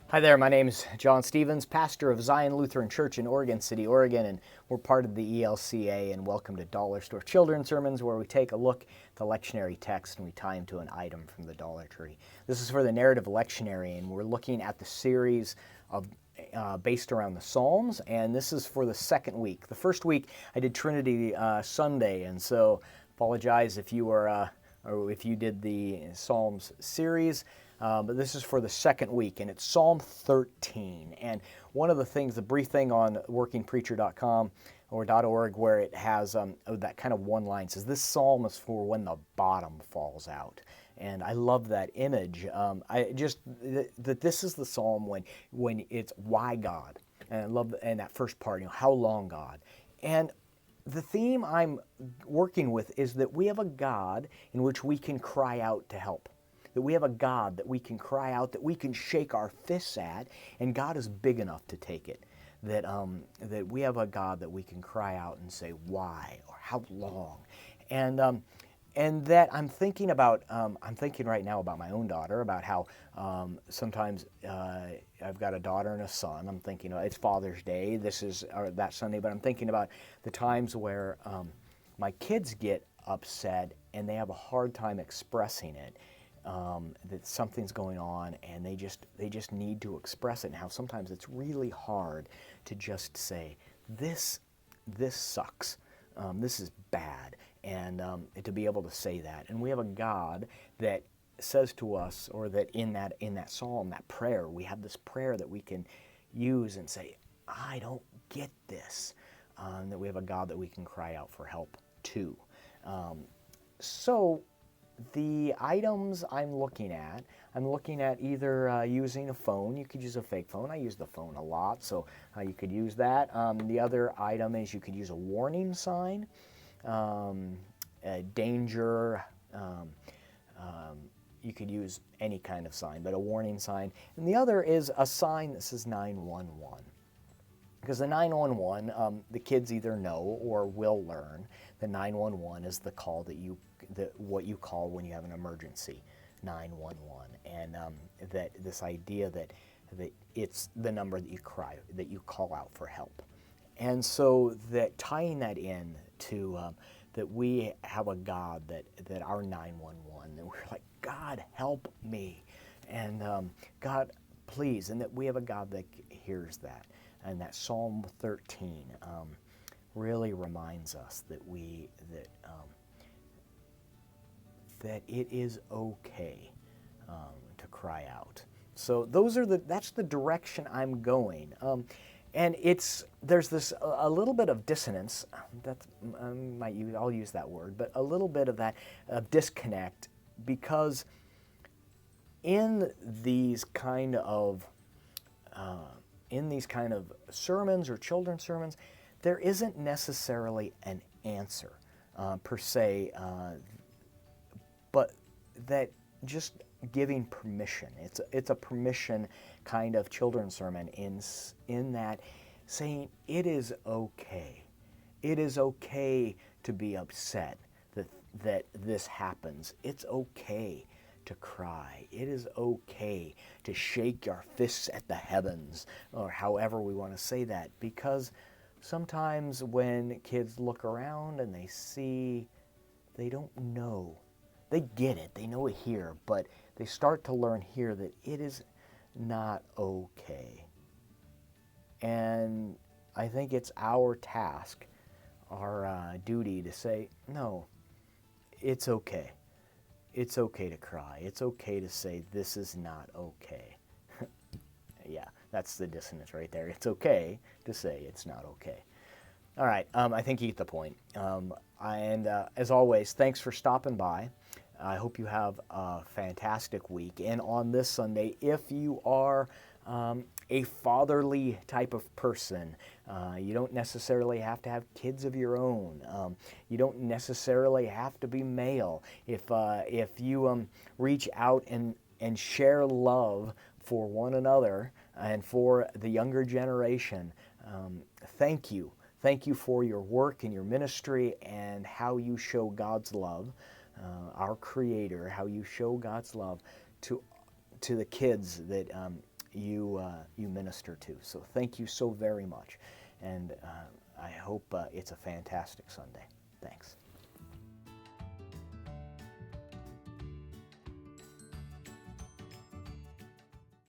Hi there, my name is John Stevens, pastor of Zion Lutheran Church in Oregon City, Oregon, and we're part of the ELCA, and welcome to Dollar Store Children's Sermons, where we take a look at the lectionary text and we tie them to an item from the Dollar Tree. This is for the narrative lectionary, and we're looking at the series of based around the Psalms, and this is for the second week. The first week I did Trinity Sunday, and so apologize if you were or if you did the Psalms series. But this is for the second week, and it's Psalm 13. And one of the things, the brief thing on workingpreacher.com or .org, where it has that kind of one line, says this psalm is for when the bottom falls out. And I love that image. I just that this is the psalm when it's why God, and I love and that first part, how long God, and the theme I'm working with is that we have a God in which we can cry out to help. That we have a God that we can cry out, that we can shake our fists at, and God is big enough to take it. That we have a God that we can cry out and say, why, or how long? And that I'm thinking right now about my own daughter, about how sometimes I've got a daughter and a son. I'm thinking, it's Father's Day, this is that Sunday, but I'm thinking about the times where my kids get upset and they have a hard time expressing it. That something's going on, and they just need to express it. And how sometimes it's really hard to just say, this sucks, this is bad, and to be able to say that. And we have a God that says to us, or that in that psalm, that prayer, we have this prayer that we can use and say, I don't get this. That we have a God that we can cry out for help to. So the items I'm looking at either using a phone. You could use a fake phone. I use the phone a lot, so you could use that. The other item is you could use a warning sign, a danger. You could use any kind of sign, but a warning sign. And the other is a sign that says 911. Because the 911, the kids either know or will learn that 911 is the call what you call when you have an emergency, 911, and that this idea that it's the number that you call out for help, and so that tying that in to that we have a God that our 911, that we're like, God help me, and God please, and that we have a God that hears that. And that Psalm 13 really reminds us that that it is okay to cry out. So that's the direction I'm going, and there's this a little bit of dissonance. I'll use that word, but a little bit of that disconnect, because in these kind of sermons or children's sermons, there isn't necessarily an answer per se, but that just giving permission. It's a permission kind of children's sermon in that saying it is okay. It is okay to be upset that this happens. It's okay to cry. It is okay to shake your fists at the heavens, or however we want to say that, because sometimes when kids look around and they see, they don't know. They get it, they know it here, but they start to learn here that it is not okay. And I think it's our task, our duty to say, no, it's okay. It's okay to cry. It's okay to say, this is not okay. Yeah, that's the dissonance right there. It's okay to say it's not okay. All right, I think you get the point. And as always, thanks for stopping by. I hope you have a fantastic week. And on this Sunday, if you are a fatherly type of person, you don't necessarily have to have kids of your own. You don't necessarily have to be male. If you reach out and share love for one another and for the younger generation, thank you. Thank you for your work and your ministry and how you show God's love, our Creator, how you show God's love to the kids that you minister to. So thank you so very much, and I hope it's a fantastic Sunday.